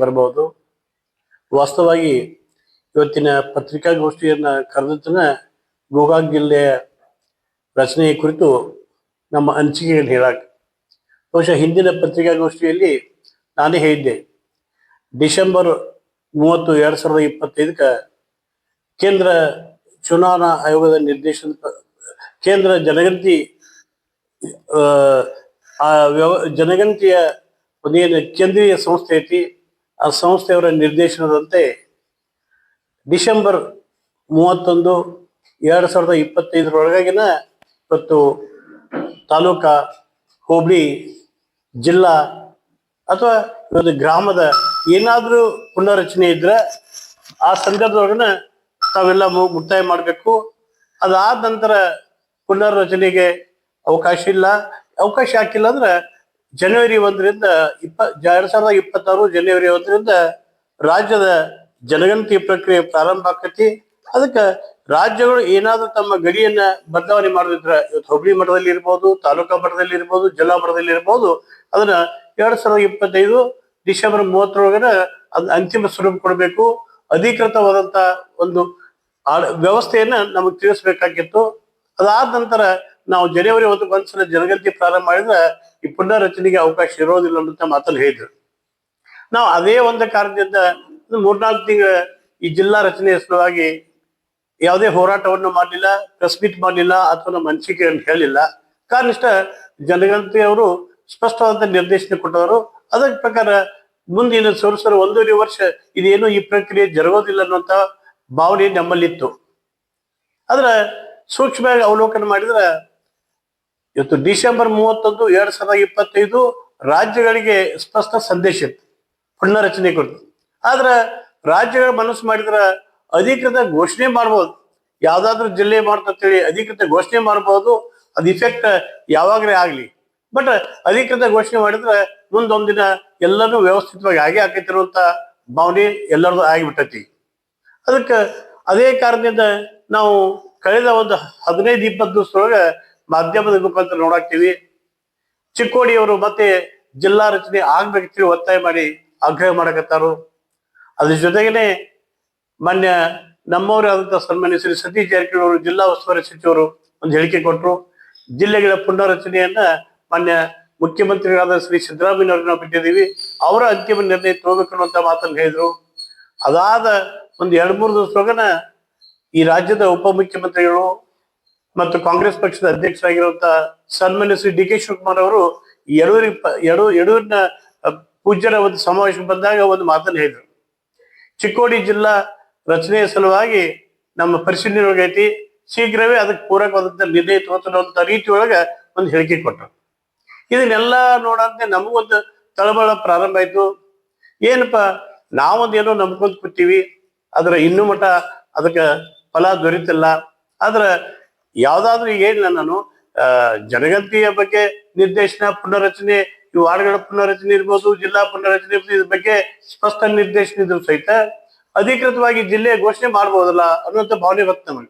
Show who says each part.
Speaker 1: ಬರಬಹುದು. ವಾಸ್ತವವಾಗಿ ಇವತ್ತಿನ ಪತ್ರಿಕಾಗೋಷ್ಠಿಯನ್ನ ಕರೆದತನ ಗೋಕಾಕ್ ಜಿಲ್ಲೆಯ ರಚನೆಯ ಕುರಿತು ನಮ್ಮ ಅನಿಸಿಕೆಯನ್ನು ಹೇಳಕ್. ಬಹುಶಃ ಹಿಂದಿನ ಪತ್ರಿಕಾಗೋಷ್ಠಿಯಲ್ಲಿ ನಾನೇ ಹೇಳಿದ್ದೆ, ಡಿಸೆಂಬರ್ 30, 2025 ಕೇಂದ್ರ ಚುನಾವಣಾ ಆಯೋಗದ ಕೇಂದ್ರ ಜನಗಣತಿ ಜನಗಣತಿಯ ಒಂದೇನು ಕೇಂದ್ರೀಯ ಸಂಸ್ಥೆ ಐತಿ, ಆ ಸಂಸ್ಥೆಯವರ ನಿರ್ದೇಶನದಂತೆ ಡಿಸೆಂಬರ್ 31, 2025 ಇವತ್ತು ತಾಲೂಕಾ, ಹೋಬಳಿ, ಜಿಲ್ಲಾ ಅಥವಾ ಇವತ್ತು ಗ್ರಾಮದ ಏನಾದರೂ ಪುನರ್ರಚನೆ ಇದ್ರೆ ಆ ಸಂದರ್ಭದೊಳಗನ ತಾವೆಲ್ಲ ಮುಕ್ತಾಯ ಮಾಡಬೇಕು. ಅದಾದ ನಂತರ ಪುನರ್ರಚನೆಗೆ ಅವಕಾಶ ಇಲ್ಲ. ಅವಕಾಶ ಹಾಕಿಲ್ಲ ಅಂದ್ರೆ ಜನವರಿ 1ರಿಂದ 2026 ಜನವರಿ 1ರಿಂದ ರಾಜ್ಯದ ಜನಗಣತಿ ಪ್ರಕ್ರಿಯೆ ಪ್ರಾರಂಭ ಆಕತಿ. ಅದಕ್ಕೆ ರಾಜ್ಯಗಳು ಏನಾದ್ರೂ ತಮ್ಮ ಗಡಿಯನ್ನ ಬದಲಾವಣೆ ಮಾಡಿದ್ರೆ, ಇವತ್ತು ಹೋಬಳಿ ಮಟ್ಟದಲ್ಲಿ ಇರ್ಬೋದು, ತಾಲೂಕಾ ಮಟ್ಟದಲ್ಲಿ ಇರ್ಬೋದು, ಜಿಲ್ಲಾ ಮಟ್ಟದಲ್ಲಿ ಇರ್ಬೋದು, ಅದನ್ನ 2025 ಡಿಸೆಂಬರ್ 30 ಅದ್ ಅಂತಿಮ ಸ್ವರೂಪ ಕೊಡಬೇಕು. ಅಧಿಕೃತವಾದಂತ ಒಂದು ವ್ಯವಸ್ಥೆಯನ್ನ ನಮಗೆ ತಿಳಿಸ್ಬೇಕಾಗಿತ್ತು. ಅದಾದ ನಂತರ ನಾವು ಜನವರಿ 1 ಒಂದ್ಸಲ ಜನಗಣತಿ ಪ್ರಾರಂಭ ಮಾಡಿದ್ರೆ ಈ ಪುನರ್ರಚನೆಗೆ ಅವಕಾಶ ಇರೋದಿಲ್ಲ ಅಂತ ಮಾತಲ್ಲಿ ಹೇಳಿದ್ರು. ನಾವು ಅದೇ ಒಂದು ಕಾರಣದಿಂದ 3-4 ತಿಂಗಳ ಈ ಜಿಲ್ಲಾ ರಚನೆಯ ಸಲುವಾಗಿ ಯಾವುದೇ ಹೋರಾಟವನ್ನು ಮಾಡಲಿಲ್ಲ, ಪ್ರೆಸ್ ಮೀಟ್ ಮಾಡಲಿಲ್ಲ, ಅಥವಾ ನಮ್ಮ ಅನಿಸಿಕೆಯನ್ನು ಹೇಳಿಲ್ಲ. ಕಾರಣಿಷ್ಟ ಜನಗಣತಿಯವರು ಸ್ಪಷ್ಟವಾದ ನಿರ್ದೇಶನ ಕೊಟ್ಟವರು. ಅದರ ಪ್ರಕಾರ ಮುಂದಿನ ಸೊರು 1.5 ವರ್ಷ ಇದೇನು ಈ ಪ್ರಕ್ರಿಯೆ ಜರುಗೋದಿಲ್ಲ ಅನ್ನುವಂತ ಭಾವನೆ ನಮ್ಮಲ್ಲಿತ್ತು. ಆದ್ರೆ ಸೂಕ್ಷ್ಮವಾಗಿ ಅವಲೋಕನ ಮಾಡಿದ್ರೆ ಇವತ್ತು ಡಿಸೆಂಬರ್ 31, 2025 ರಾಜ್ಯಗಳಿಗೆ ಸ್ಪಷ್ಟ ಸಂದೇಶ ಇತ್ತು ಪುನರ್ರಚನೆ ಕುರಿತು. ಆದ್ರೆ ರಾಜ್ಯಗಳ ಮನಸ್ಸು ಮಾಡಿದ್ರ ಅಧಿಕೃತ ಘೋಷಣೆ ಮಾಡ್ಬೋದು, ಯಾವ್ದಾದ್ರು ಜಿಲ್ಲೆ ಮಾಡ್ತೇಳಿ ಅಧಿಕೃತ ಘೋಷಣೆ ಮಾಡ್ಬೋದು. ಅದ್ ಇಫೆಕ್ಟ್ ಯಾವಾಗಲೇ ಆಗ್ಲಿ, ಬಟ್ ಅಧಿಕೃತ ಘೋಷಣೆ ಮಾಡಿದ್ರೆ ಮುಂದೊಂದಿನ ಎಲ್ಲರೂ ವ್ಯವಸ್ಥಿತವಾಗಿ ಆಗೇ ಆಕೈತಿರುವಂತ ಭಾವನೆ ಎಲ್ಲರದು ಆಗಿಬಿಟ್ಟೈತಿ. ಅದಕ್ಕೆ ಅದೇ ಕಾರಣದಿಂದ ನಾವು ಕಳೆದ ಒಂದು 15-20 ದಿವಸದೊಳಗೆ ಮಾಧ್ಯಮದ ಮುಖಾಂತರ ನೋಡಾಕ್ತೀವಿ, ಚಿಕ್ಕೋಡಿಯವರು ಮತ್ತೆ ಜಿಲ್ಲಾ ರಚನೆ ಆಗ್ಬೇಕಂತೇಳಿ ಒತ್ತಾಯ ಮಾಡಿ ಆಗ್ರಹ ಮಾಡಕತ್ತಾರು. ಅದ್ರ ಜೊತೆಗೇನೆ ಮಾನ್ಯ ನಮ್ಮವರಾದಂತಹ ಸನ್ಮಾನ್ಯ ಶ್ರೀ ಸತೀಶ್ ಜಾರಕಿಹೊಳಿ ಅವರು, ಜಿಲ್ಲಾ ಉಸ್ತುವಾರಿ ಸಚಿವರು, ಒಂದು ಹೇಳಿಕೆ ಕೊಟ್ಟರು. ಜಿಲ್ಲೆಗಳ ಪುನರ್ರಚನೆಯನ್ನ ಮಾನ್ಯ ಮುಖ್ಯಮಂತ್ರಿಗಳಾದ ಶ್ರೀ ಸಿದ್ದರಾಮಯ್ಯವ್ರಿಗೆ ನಾವು ಬಿಟ್ಟಿದ್ದೀವಿ, ಅವರ ಅಂತಿಮ ನಿರ್ಣಯ ತಗೋಬೇಕು ಅನ್ನುವಂತ ಮಾತನ್ನು ಹೇಳಿದ್ರು. ಅದಾದ ಒಂದು 2-3 ದಿವಸದೊಳಗನ ಈ ರಾಜ್ಯದ ಉಪಮುಖ್ಯಮಂತ್ರಿಗಳು ಮತ್ತು ಕಾಂಗ್ರೆಸ್ ಪಕ್ಷದ ಅಧ್ಯಕ್ಷರಾಗಿರುವಂತಹ ಸನ್ಮಾನ್ಯ ಶ್ರೀ ಡಿ ಕೆ ಶಿವಕುಮಾರ್ ಅವರು ಯಡೂರಿನ ಪೂಜ್ಯರ ಒಂದು ಸಮಾವೇಶ ಬಂದಾಗ ಒಂದು ಮಾತನ್ನು ಹೇಳಿದ್ರು. ಚಿಕ್ಕೋಡಿ ಜಿಲ್ಲಾ ರಚನೆಯ ಸಲುವಾಗಿ ನಮ್ಮ ಪರಿಶೀಲನೆ ಒಳಗೈತಿ, ಶೀಘ್ರವೇ ಅದಕ್ಕೆ ಪೂರಕವಾದಂತ ನಿರ್ಣಯ ತಗೋತ ರೀತಿ ಒಳಗ ಒಂದು ಹೇಳಿಕೆ ಕೊಟ್ಟರು. ಇದನ್ನೆಲ್ಲ ನೋಡಂತೆ ನಮಗೊಂದು ತಳಬಳ ಪ್ರಾರಂಭ ಆಯ್ತು. ಏನಪ್ಪಾ, ನಾವೊಂದೇನೋ ನಂಬ್ಕೊಂಡ್ ಕೂತೀವಿ, ಆದ್ರೆ ಇನ್ನೂ ಮಠ ಅದಕ್ಕೆ ಫಲ ದೊರೀತಿಲ್ಲ. ಆದ್ರೆ ಯಾವ್ದಾದ್ರು ಈಗ ಹೇಳಿಲ್ಲ ನಾನು, ಜನಗಣತಿಯ ಬಗ್ಗೆ ನಿರ್ದೇಶನ, ಪುನರ್ರಚನೆ, ಈ ವಾರ್ಡ್ಗಳ ಪುನರ್ರಚನೆ ಇರ್ಬೋದು, ಜಿಲ್ಲಾ ಪುನರ್ರಚನೆ ಇದ್ರ ಬಗ್ಗೆ ಸ್ಪಷ್ಟ ನಿರ್ದೇಶನ ಇದ್ರು ಸಹಿತ ಅಧಿಕೃತವಾಗಿ ಜಿಲ್ಲೆ ಘೋಷಣೆ ಮಾಡ್ಬೋದಲ್ಲ ಅನ್ನುವಂಥ ಭಾವನೆ ಬಂತು ನಮಗೆ.